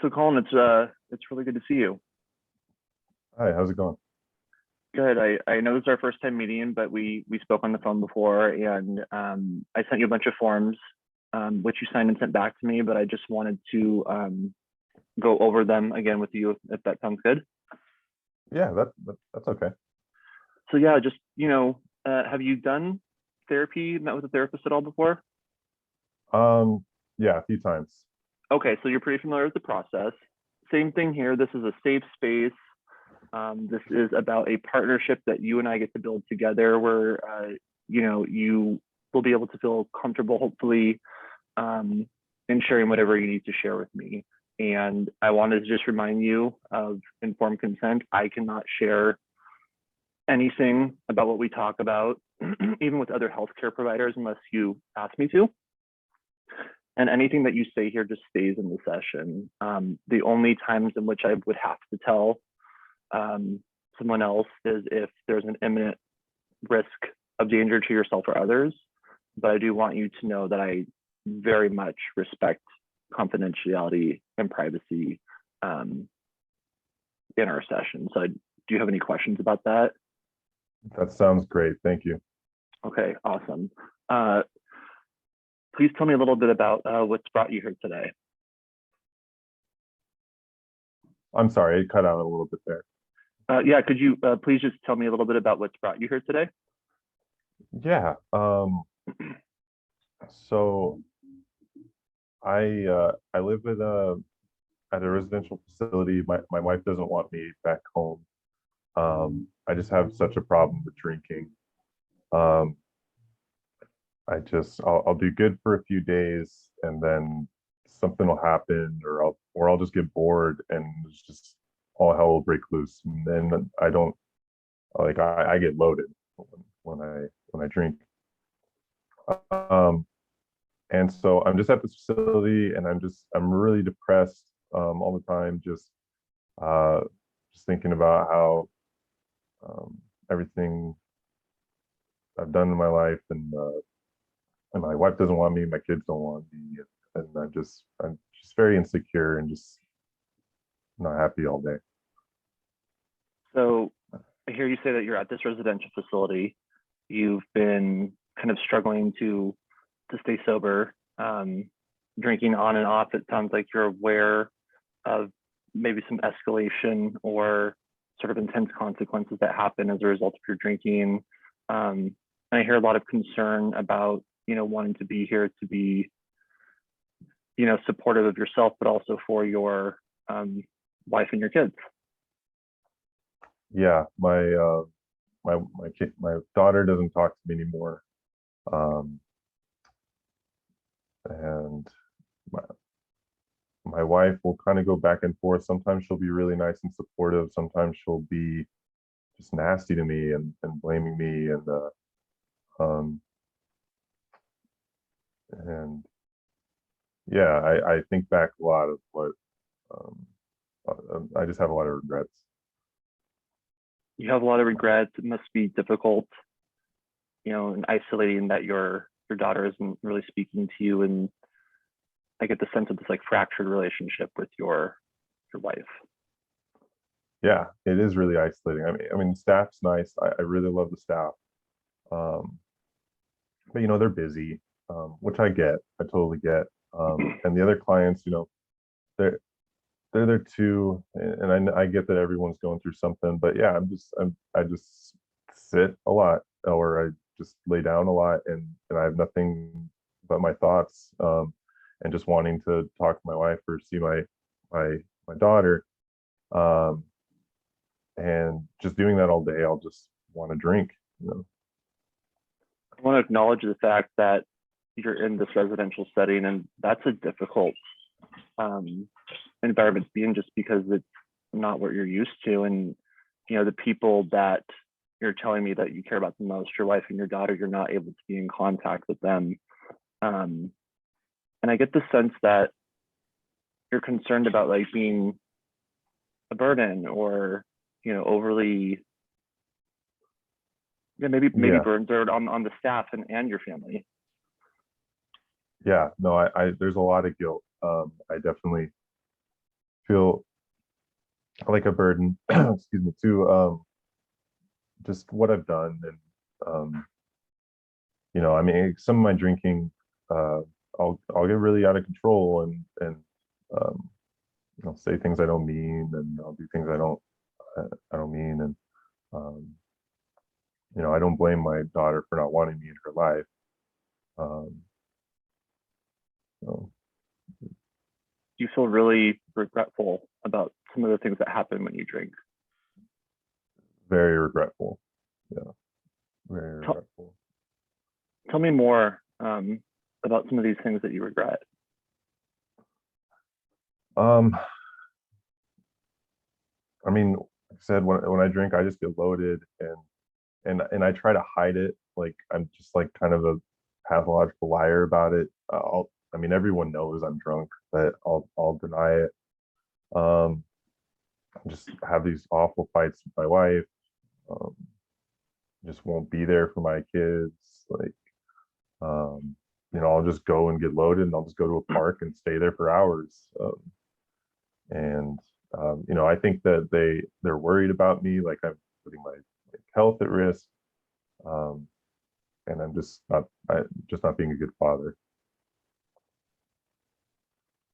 So Colin, it's really good to see you. Hi, how's it going? Good. I know this is our first time meeting, but we spoke on the phone before, and I sent you a bunch of forms, which you signed and sent back to me. But I just wanted to go over them again with you, if that sounds good. Yeah, that's okay. So yeah, just have you done therapy, met with a therapist at all before? Yeah, a few times. Okay, so you're pretty familiar with the process. Same thing here. This is a safe space. This is about a partnership that you and I get to build together where, you will be able to feel comfortable, hopefully, in sharing whatever you need to share with me. And I wanted to just remind you of informed consent. I cannot share anything about what we talk about, even with other healthcare providers, unless you ask me to. And anything that you say here just stays in the session. The only times in which I would have to tell someone else is if there's an imminent risk of danger to yourself or others. But I do want you to know that I very much respect confidentiality and privacy in our session. So do you have any questions about that? That sounds great. Thank you. Okay, awesome. Please tell me a little bit about what's brought you here today. I'm sorry, it cut out a little bit there. Yeah, could you please just tell me a little bit about what's brought you here today? Yeah. So I live at a residential facility. My wife doesn't want me back home. I just have such a problem with drinking. Um, I'll do good for a few days and then something will happen or I'll just get bored and it's just all hell will break loose. And then I don't I get loaded when I drink. Um, and so I'm just at this facility and I'm really depressed all the time, uh just thinking about how everything I've done in my life and my wife doesn't want me, my kids don't want me, and I'm just very insecure and just not happy all day. So I hear you say that you're at this residential facility. You've been kind of struggling to stay sober, drinking on and off. It sounds like you're aware of maybe some escalation or sort of intense consequences that happen as a result of your drinking. And I hear a lot of concern about, wanting to be here to be, supportive of yourself, but also for your wife and your kids. Yeah, my daughter doesn't talk to me anymore. Um, and my, my wife will kind of go back and forth. Sometimes she'll be really nice and supportive. Sometimes she'll be just nasty to me and blaming me um and yeah, I think back a lot of what um I just have a lot of regrets. You have a lot of regrets. It must be difficult, and isolating that your daughter isn't really speaking to you, and I get the sense of this like fractured relationship with your wife. Yeah, it is really isolating. I mean, the staff's nice. I really love the staff. Um, but they're busy, which I totally get. And the other clients, they're they're there too, and I get that everyone's going through something. But yeah, I just sit a lot, or I just lay down a lot, and I have nothing but my thoughts, and just wanting to talk to my wife or see my my daughter, um, and just doing that all day. I'll just want to drink, you know. I want to acknowledge the fact that you're in this residential setting, and that's a difficult um, environment to be in, just because it's not what you're used to. And the people that you're telling me that you care about the most, your wife and your daughter, you're not able to be in contact with them. Um, and I get the sense that you're concerned about like being a burden, or overly, maybe Yeah, burdens are on the staff and your family. yeah. No, I there's a lot of guilt. I definitely feel like a burden, excuse me, to just what I've done. And I mean, some of my drinking, uh, I'll get really out of control, and um, say things I don't mean, and I'll do things I don't mean, and um, I don't blame my daughter for not wanting me in her life. Um, so Do you feel really regretful about some of the things that happen when you drink? very regretful. Yeah, very Tell, regretful. tell me more about some of these things that you regret. Um, I mean, like I said, when I drink, I just get loaded, and I try to hide it. Like I'm just like kind of a pathological liar about it. I mean, everyone knows I'm drunk, but I'll deny it. Um, I just have these awful fights with my wife. Um, just won't be there for my kids. Like, I'll just go and get loaded, and I'll just go to a park and stay there for hours. And I think that they're worried about me, like I'm putting my health at risk. Um, and I'm just not being a good father.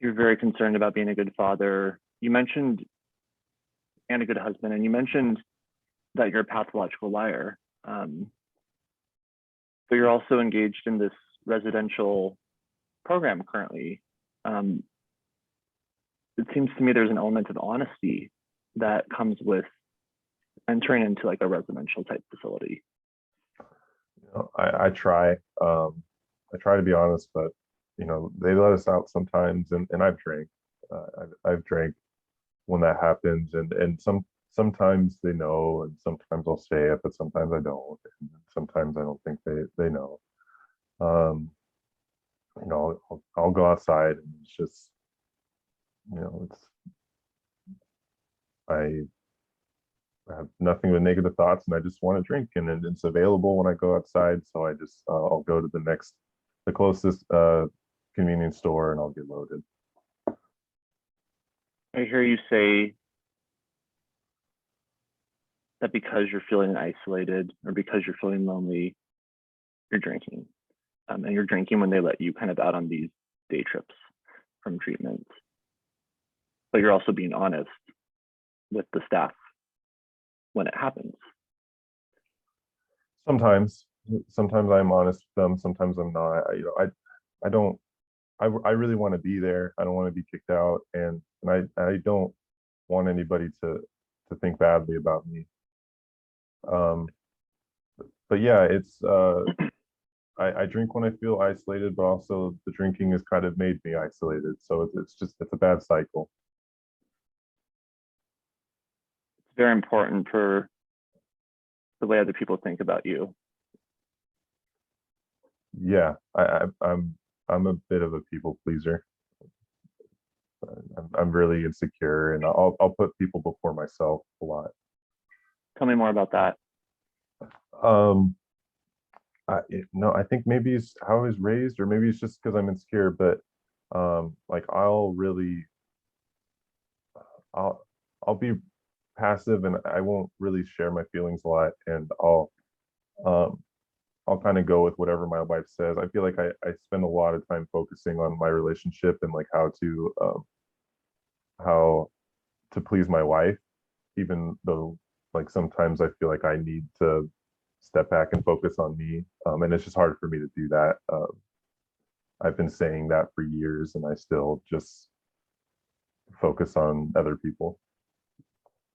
You're very concerned about being a good father. You mentioned, and a good husband, and you mentioned that you're a pathological liar. But you're also engaged in this residential program currently. Um, it seems to me there's an element of honesty that comes with entering into like a residential type facility. I try. I try to be honest, but they let us out sometimes, and I've drank. I've drank when that happens, and sometimes they know, and sometimes I'll stay up, but sometimes I don't. And sometimes I don't think they know. Um, I'll go outside, and it's just it's I have nothing but negative thoughts, and I just want to drink, and it's available when I go outside. So I'll go to the closest convenience store, and I'll get loaded. I hear you say that because you're feeling isolated or because you're feeling lonely, you're drinking. And you're drinking when they let you kind of out on these day trips from treatment. But you're also being honest with the staff when it happens. Sometimes I'm honest with them. Sometimes I'm not. I don't. I really want to be there. I don't want to be kicked out, and I don't want anybody to think badly about me. Um, but yeah, it's I drink when I feel isolated, but also the drinking has kind of made me isolated. So it's a bad cycle. It's very important for the way other people think about you. Yeah, I'm a bit of a people pleaser. I'm really insecure, and I'll put people before myself a lot. Tell me more about that. Um, no, I think maybe it's how I was raised, or maybe it's just because I'm insecure. But like I'll I'll be passive, and I won't really share my feelings a lot, and um I'll kind of go with whatever my wife says. I feel like I spend a lot of time focusing on my relationship, and like how to please my wife, even though like sometimes I feel like I need to step back and focus on me. And it's just hard for me to do that. I've been saying that for years, and I still just focus on other people.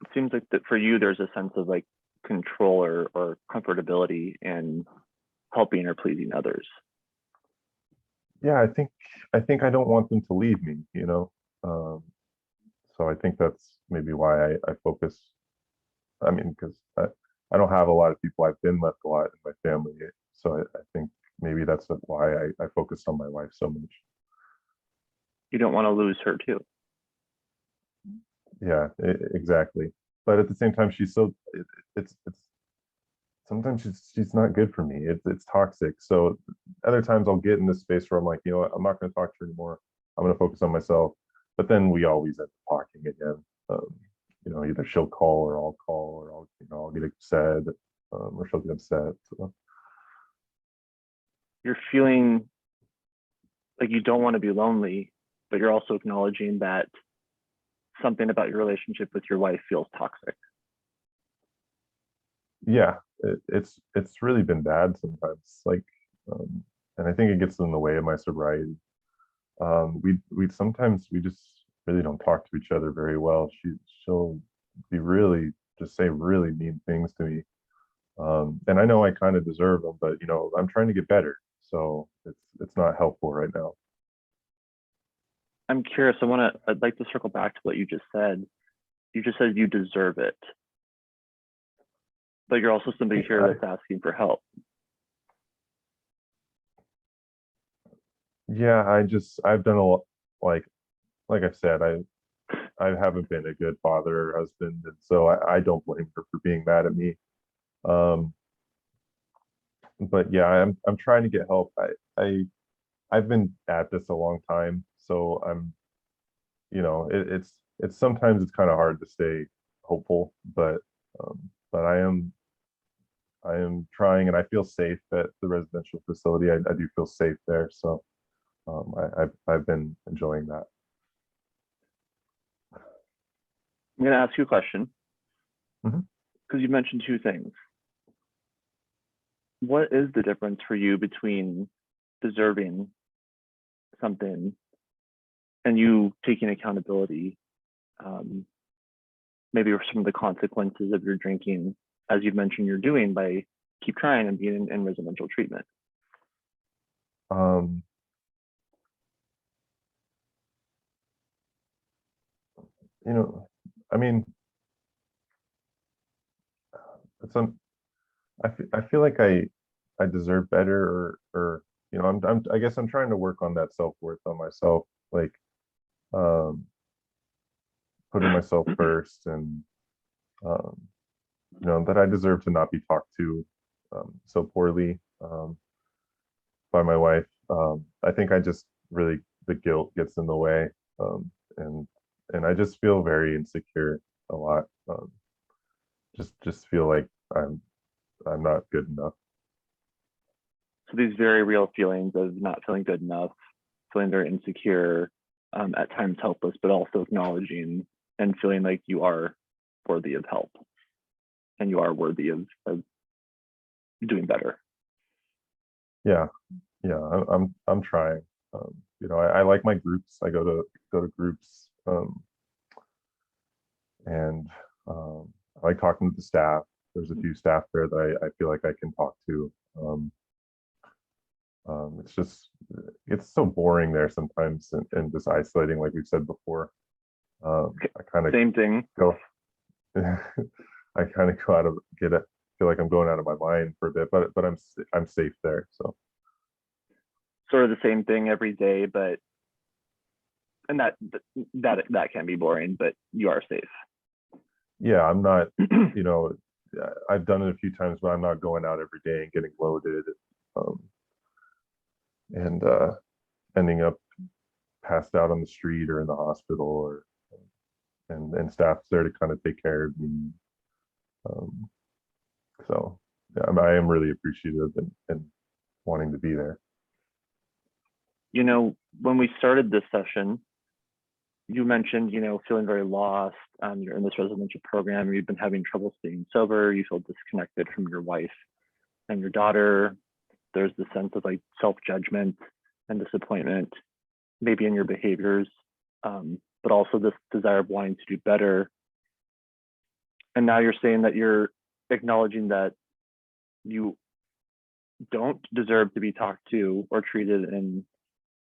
It seems like that for you, there's a sense of like control or comfortability in helping or pleasing others. Yeah, I think I don't want them to leave me, Um, so I think that's maybe why I focus. I mean, because I don't have a lot of people. I've been left a lot in my family, so I think maybe that's why I focused on my wife so much. You don't want to lose her too. Yeah, exactly. But at the same time, it's sometimes she's not good for me. It's toxic. So other times I'll get in this space where I'm like, I'm not going to talk to her anymore. I'm going to focus on myself. but then we always end up talking again. Either she'll call or I'll call, or I'll get upset, or she'll get upset. So. You're feeling like you don't want to be lonely, but you're also acknowledging that something about your relationship with your wife feels toxic. Yeah, it's really been bad sometimes. Um, and I think it gets in the way of my sobriety. We sometimes we just really don't talk to each other very well. She'll be really just say really mean things to me, and I know I kind of deserve them, but I'm trying to get better, so it's not helpful right now. I'm curious. I'd like to circle back to what you just said. You just said you deserve it, but you're also somebody here that's asking for help. Yeah, I've done a lot, like I said, I haven't been a good father or husband, and so I don't blame her for being mad at me. Um, but yeah, I'm trying to get help. I've been at this a long time, so it's sometimes it's kind of hard to stay hopeful, but I am trying, and I feel safe at the residential facility. I do feel safe there, so I've been enjoying that. I'm going to ask you a question Mhm. because you mentioned two things. What is the difference for you between deserving something and you taking accountability, maybe for some of the consequences of your drinking, as you've mentioned you're doing by keep trying and being in residential treatment? Um, you know, I mean, it's I feel like I deserve better, or I guess I'm trying to work on that self-worth on myself, like um putting myself first, and um that I deserve to not be talked to so poorly by my wife. I think I just really the guilt gets in the way, um and and I just feel very insecure a lot. Just feel like I'm not good enough. So these very real feelings of not feeling good enough, feeling very insecure, at times helpless, but also acknowledging and feeling like you are worthy of help and you are worthy of doing better. Yeah, yeah, I'm trying. I like my groups. I go to groups, and I like talking to the staff. There's a few staff there that I feel like I can talk to. It's so boring there sometimes, and just isolating, like we've said before. I kind of Same thing. go, I kind of go out of get it. Feel like I'm going out of my mind for a bit, but I'm safe there. So Sort of the same thing every day, but and that can be boring, but you are safe. yeah, I'm not. You know, I've done it a few times, but I'm not going out every day and getting loaded, um, and ending up passed out on the street or in the hospital, or and staff's there to kind of take care of me. Um, so yeah, I am really appreciative, and wanting to be there. When we started this session, you mentioned, feeling very lost. You're in this residential program. You've been having trouble staying sober. You feel disconnected from your wife and your daughter. There's the sense of like self-judgment and disappointment, maybe in your behaviors, but also this desire of wanting to do better. And now you're saying that you're acknowledging that you don't deserve to be talked to or treated in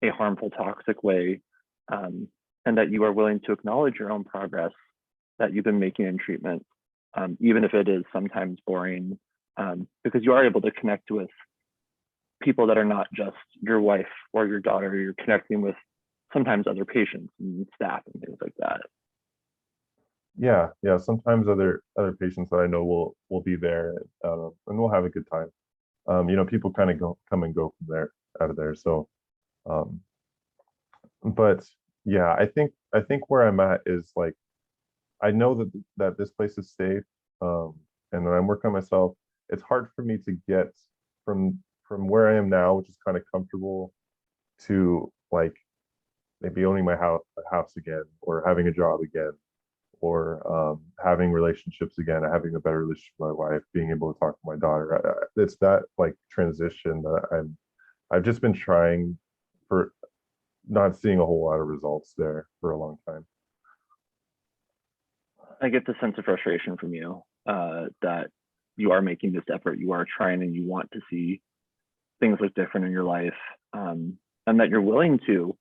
a harmful, toxic way, and that you are willing to acknowledge your own progress that you've been making in treatment, even if it is sometimes boring, because you are able to connect with people that are not just your wife or your daughter. You're connecting with sometimes other patients and staff and things like that. Yeah. Sometimes other patients that I know will be there, and we'll have a good time. People kind of come and go from there out of there. So, um, but yeah, I think I think where I'm at is like I know that this place is safe, and that I'm working on myself. It's hard for me to get from where I am now, which is kind of comfortable, to like maybe owning my house again, or having a job again, or having relationships again, having a better relationship with my wife, being able to talk to my daughter. It's that like transition that I've just been trying for, not seeing a whole lot of results there for a long time. I get the sense of frustration from you that you are making this effort, you are trying, and you want to see things look different in your life, and that you're willing to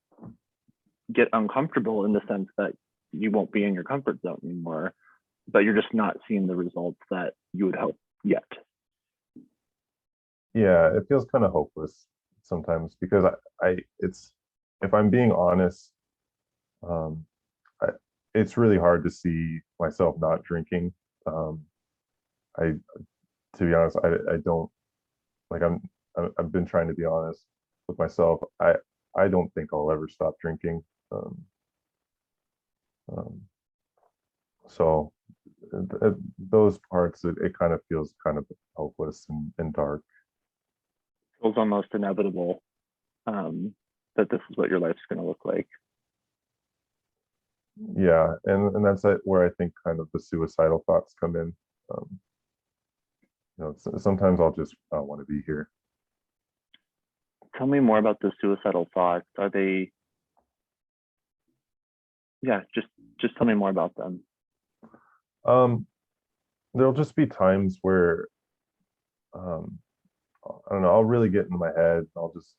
get uncomfortable in the sense that you won't be in your comfort zone anymore, but you're just not seeing the results that you would hope yet. Yeah, it feels kind of hopeless sometimes because it's, if I'm being honest, um, I, it's really hard to see myself not drinking. Um, I, to be honest, I don't like, I've been trying to be honest with myself. I don't think I'll ever stop drinking. Um, um, so those parts, it kind of feels kind of hopeless and dark. It feels almost inevitable that this is what your life's going to look like. Yeah, and that's where I think kind of the suicidal thoughts come in. Um, sometimes I'll just want to be here. Tell me more about the suicidal thoughts. Are they? Yeah, just tell me more about them. Um, there'll just be times where um, I don't know, I'll really get in my head. I'll just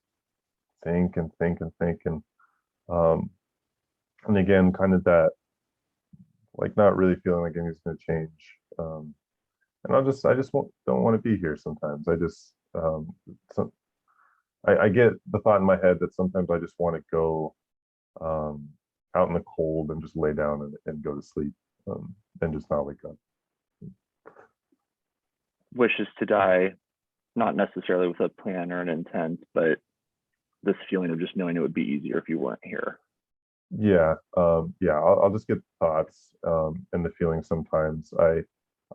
think and think and think um, and again, kind of that like not really feeling like anything's going to change. And I just don't want to be here sometimes. So, I get the thought in my head that sometimes I just want to go um, out in the cold and just lay down and go to sleep, and just not wake up. Wishes to die, not necessarily with a plan or an intent, but this feeling of just knowing it would be easier if you weren't here. Yeah, yeah. I'll just get thoughts and the feeling sometimes.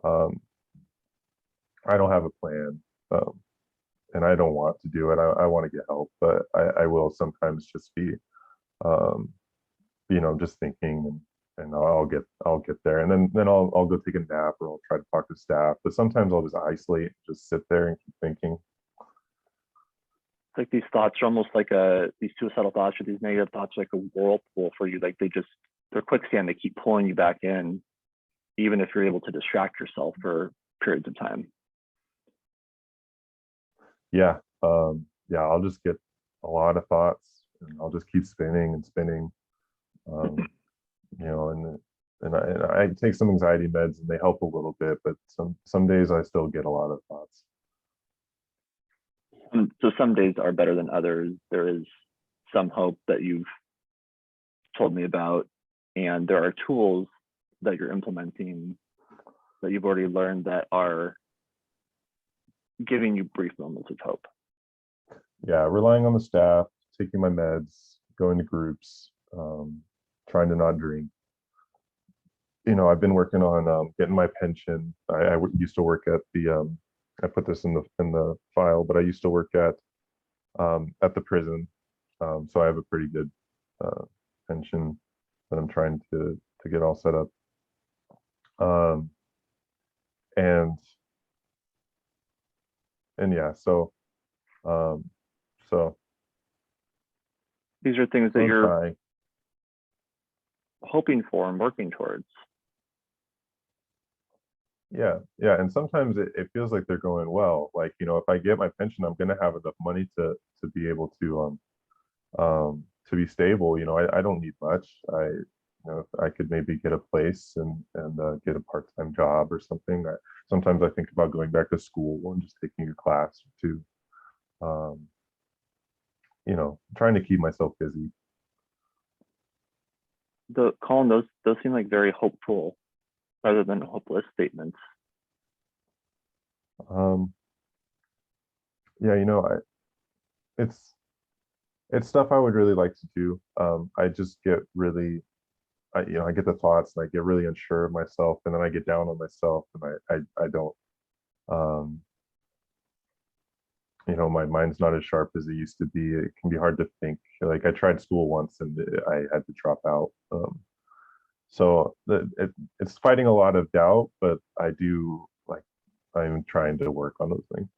Um, I don't have a plan, and I don't want to do it. I want to get help, but I will sometimes just be, um, just thinking, and I'll get there, and then I'll go take a nap, or I'll try to talk to staff. But sometimes I'll just isolate, just sit there and keep thinking. It's like these thoughts are almost like these suicidal thoughts or these negative thoughts are like a whirlpool for you. Like they're quicksand. They keep pulling you back in, even if you're able to distract yourself for periods of time. Yeah, yeah. I'll just get a lot of thoughts, and I'll just keep spinning and spinning. Um, and I take some anxiety meds, and they help a little bit, but some days I still get a lot of thoughts. So some days are better than others. There is some hope that you've told me about, and there are tools that you're implementing that you've already learned that are giving you brief moments of hope. Yeah, relying on the staff, taking my meds, going to groups, trying to not drink. I've been working on getting my pension. Used to work at the I put this in the file, but I used to work at the prison, so I have a pretty good pension that I'm trying to get all set up. Um, and yeah, um, so These are things that I'm you're trying. hoping for and working towards. Yeah, yeah, and sometimes it feels like they're going well. Like, if I get my pension, I'm gonna have enough money to be able to be stable. I don't need much. I could maybe get a place and get a part-time job or something. Sometimes I think about going back to school and just taking a class or two. Um, trying to keep myself busy. The Collin, those seem like very hopeful rather than hopeless statements. Um, yeah, it's it's stuff I would really like to do. I just get really I get the thoughts and I get really unsure of myself, and then I get down on myself, and I don't, um, my mind's not as sharp as it used to be. It can be hard to think. Like I tried school once and I had to drop out. So it's fighting a lot of doubt, but I'm trying to work on those things.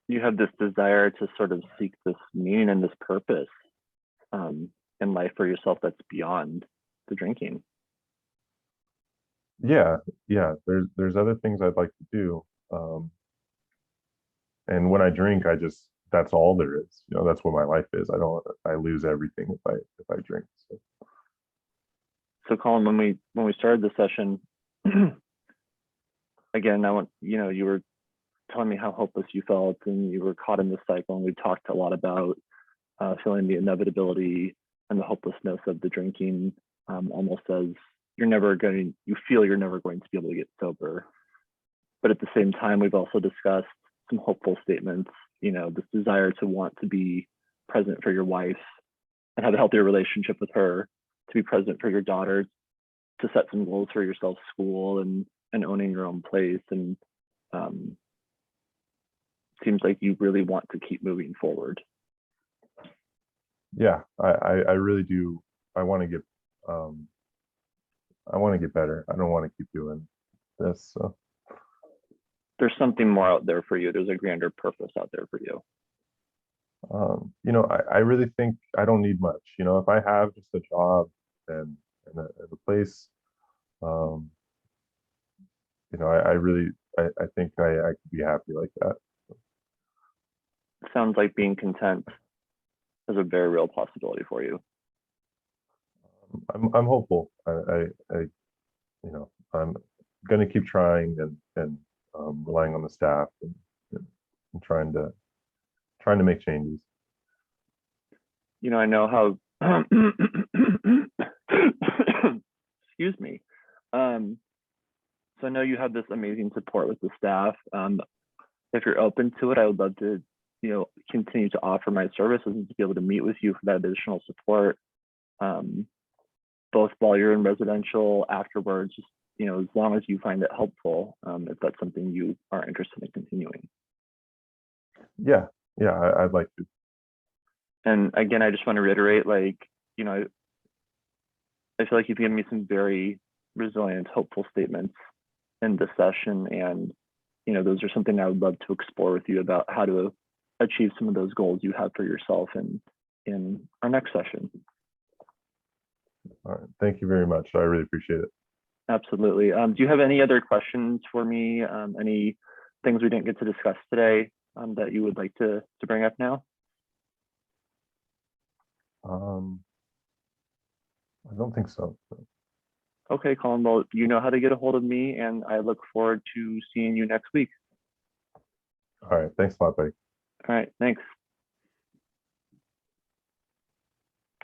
You have this desire to sort of seek this meaning and this purpose in life for yourself that's beyond the drinking. Yeah, yeah. There's other things I'd like to do. And when I drink, that's all there is. That's what my life is. I lose everything if I drink. So Collin, when we started the session, again, you were telling me how hopeless you felt and you were caught in this cycle, and we talked a lot about feeling the inevitability and the hopelessness of the drinking, almost as you feel you're never going to be able to get sober. But at the same time, we've also discussed some hopeful statements, this desire to want to be present for your wife and have a healthier relationship with her, to be present for your daughters, to set some goals for yourself, school and owning your own place. And seems like you really want to keep moving forward. Yeah, I really do. I want to get better. I don't want to keep doing this. So. There's something more out there for you. There's a grander purpose out there for you. I really think I don't need much. If I have just a job and a place, I think I could be happy like that. Sounds like being content is a very real possibility for you. I'm hopeful. I'm going to keep trying and relying on the staff and trying to make changes. I know how. Excuse me. So I know you have this amazing support with the staff. If you're open to it, I would love to, continue to offer my services and to be able to meet with you for that additional support, both while you're in residential, afterwards, just, as long as you find it helpful, if that's something you are interested in continuing. Yeah, I'd like to. And again, I just want to reiterate, I feel like you've given me some very resilient, hopeful statements in this session. And, those are something I would love to explore with you about how to achieve some of those goals you have for yourself in our next session. All right. Thank you very much. I really appreciate it. Absolutely. Do you have any other questions for me? Any things we didn't get to discuss today that you would like to bring up now? I don't think so. Okay, Collin. Well, you know how to get a hold of me, and I look forward to seeing you next week. All right. Thanks a lot, buddy. All right. Thanks.